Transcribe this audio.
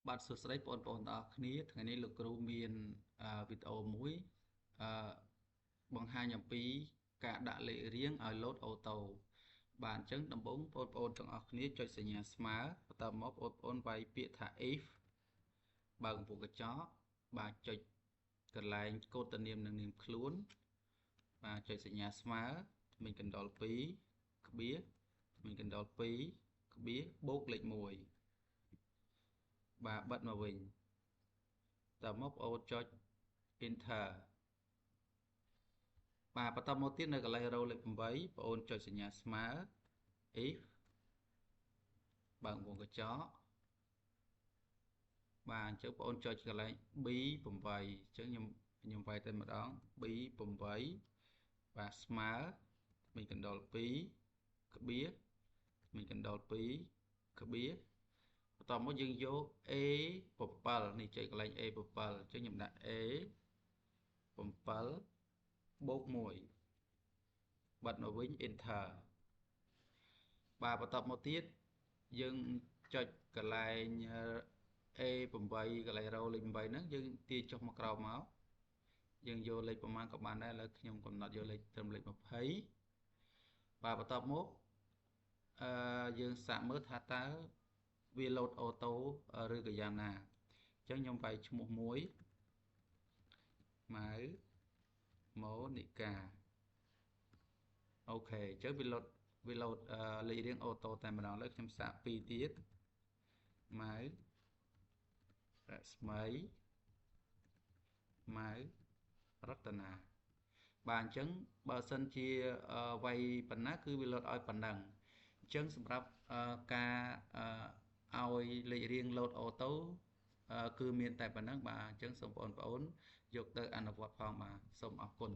បាទសួស្តីបងប្អូនទាំងអស់គ្នាថ្ងៃនេះលោកគ្រូមានវីដេអូមួយបង្ហាញអំពីការដាក់លេខរៀងឲ្យលោតអូតូបាទអញ្ចឹងដំបូងបងប្អូនទាំងអស់គ្នាចុចសញ្ញាស្មើបន្ទាប់មកបងប្អូនវាយពាក្យថា if បើកកំពូលកញ្ចក់បាទចុចកន្លែងកូដតនាមនិងនាមខ្លួនបាទចុចសញ្ញាស្មើមានកណ្ដុរ2ក្បៀសមានកណ្ដុរ2ក្បៀសបូកលេខ1បាទបិទមកវិញតើមកបងអូនចុច enter បាទបន្តមកទៀតនៅកន្លែងរោលេខ8បងអូនចុចសញ្ញាស្មើ if បើកវងកញ្ចក់បាទអញ្ចឹងបងអូនចុចកន្លែង B8 អញ្ចឹងខ្ញុំវាយតែម្ដង B8 បាទស្មើមានកណ្ដុរ2ក្បៀសមានកណ្ដុរ2ក្បៀសបន្តមកយើងយក A7 នេះចុចកន្លែង A7 អញ្ចឹងខ្ញុំដាក់ A7 បូក1បិទមកវិញ enter បាទបន្តមកទៀតយើងចុចកន្លែង A8 កន្លែងរោលេខ8ហ្នឹងយើងទាញចុះមកក្រោមមកយើងយកលេខប្រមាណក៏បានដែរឥឡូវខ្ញុំកំណត់យកលេខត្រឹមលេខ20បាទបន្តមកយើងសាកមើលថាតើវាលោតអូតូឬក៏យ៉ាងណាអញ្ចឹងខ្ញុំវាយឈ្មោះមួយម៉ៅម៉ូនីកាអូខេអញ្ចឹងវាលោតលេខរៀងអូតូតែម្ដងលើខ្ញុំសាក2ទៀតម៉ៅរស្មីម៉ៅរតនាបាទអញ្ចឹងបើសិនជាវាយប៉ុណ្ណាគឺវាលោតឲ្យប៉ុណ្ណឹងអញ្ចឹងសម្រាប់ការឲ្យលេខរៀងលោតអូតូគឺមានតែប៉ុណ្ណឹងបាទអញ្ចឹងសូមបងប្អូនយកទៅអនុវត្តផងបាទសូមអរគុណ